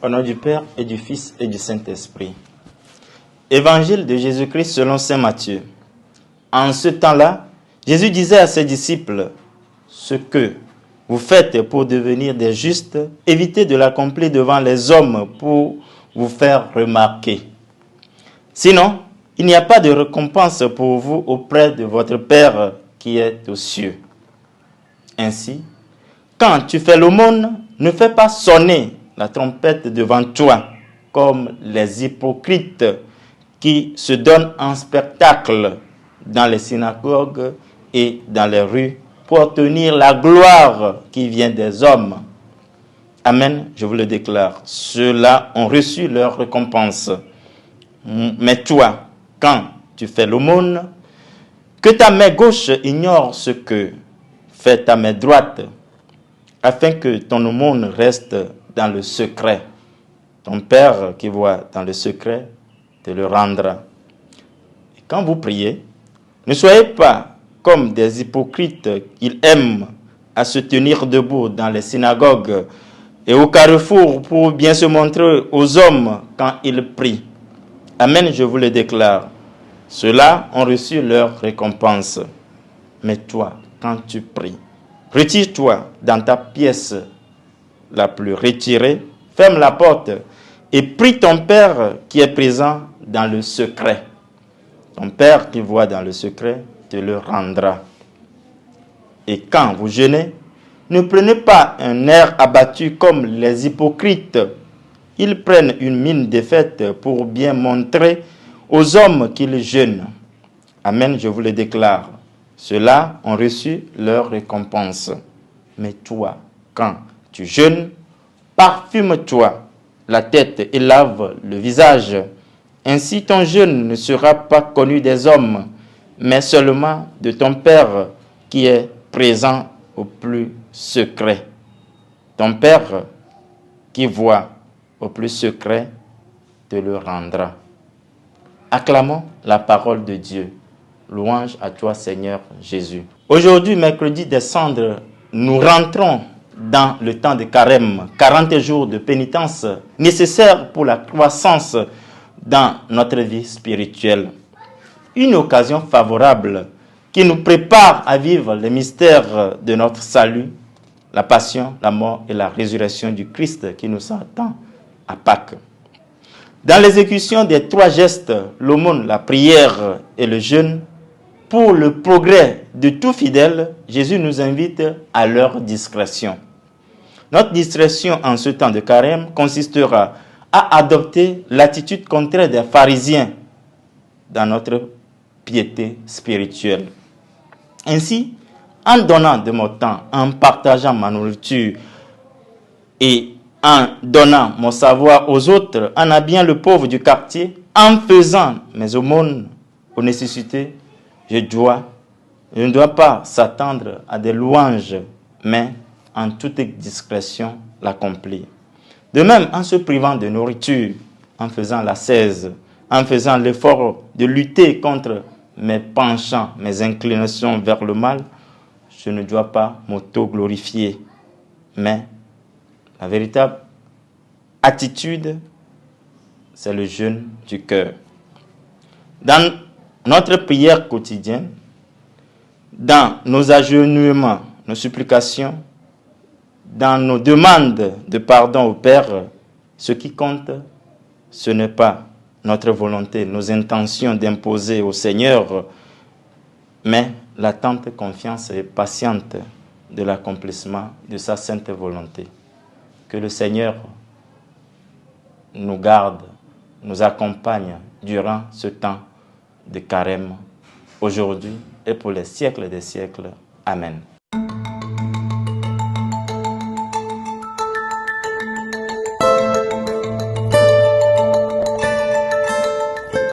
Au nom du Père et du Fils et du Saint-Esprit. Évangile de Jésus-Christ selon saint Matthieu. En ce temps-là, Jésus disait à ses disciples, « Ce que vous faites pour devenir des justes, évitez de l'accomplir devant les hommes pour vous faire remarquer. Sinon, il n'y a pas de récompense pour vous auprès de votre Père qui est aux cieux. Ainsi, quand tu fais l'aumône, ne fais pas sonner la trompette devant toi, comme les hypocrites qui se donnent en spectacle dans les synagogues et dans les rues pour obtenir la gloire qui vient des hommes. Amen, je vous le déclare. Ceux-là ont reçu leur récompense. Mais toi, quand tu fais l'aumône, que ta main gauche ignore ce que fait ta main droite, afin que ton aumône reste dans le secret. Ton Père qui voit dans le secret te le rendra. Et quand vous priez, ne soyez pas comme des hypocrites. Ils aiment à se tenir debout dans les synagogues et au carrefour pour bien se montrer aux hommes quand ils prient. Amen, je vous le déclare. Ceux-là ont reçu leur récompense. Mais toi, quand tu pries, retire-toi dans ta pièce la plus retirée, ferme la porte et prie ton Père qui est présent dans le secret. Ton Père qui voit dans le secret te le rendra. Et quand vous jeûnez, ne prenez pas un air abattu comme les hypocrites. Ils prennent une mine défaite pour bien montrer aux hommes qu'ils jeûnent. Amen, je vous le déclare. Ceux-là ont reçu leur récompense. Mais toi, quand tu jeûnes, parfume-toi la tête et lave le visage. Ainsi ton jeûne ne sera pas connu des hommes, mais seulement de ton Père qui est présent au plus secret. Ton Père qui voit au plus secret te le rendra. Acclamons la parole de Dieu. Louange à toi, Seigneur Jésus. Aujourd'hui, mercredi des cendres, nous rentrons dans le temps de carême, 40 jours de pénitence nécessaires pour la croissance dans notre vie spirituelle. Une occasion favorable qui nous prépare à vivre les mystères de notre salut, la passion, la mort et la résurrection du Christ qui nous attend à Pâques. Dans l'exécution des trois gestes, l'aumône, la prière et le jeûne, pour le progrès de tout fidèle, Jésus nous invite à leur discrétion. Notre discrétion en ce temps de carême consistera à adopter l'attitude contraire des pharisiens dans notre piété spirituelle. Ainsi, en donnant de mon temps, en partageant ma nourriture et en donnant mon savoir aux autres, en habillant le pauvre du quartier, en faisant mes aumônes aux nécessités, je ne dois pas s'attendre à des louanges, mais en toute discrétion l'accomplir. De même, en se privant de nourriture, en faisant l'ascèse, en faisant l'effort de lutter contre mes penchants, mes inclinations vers le mal, je ne dois pas m'auto-glorifier. Mais la véritable attitude, c'est le jeûne du cœur. Dans notre prière quotidienne, dans nos agenouillements, nos supplications, dans nos demandes de pardon au Père, ce qui compte, ce n'est pas notre volonté, nos intentions d'imposer au Seigneur, mais l'attente, confiance et patiente de l'accomplissement de sa sainte volonté. Que le Seigneur nous garde, nous accompagne durant ce temps de carême, aujourd'hui et pour les siècles des siècles. Amen.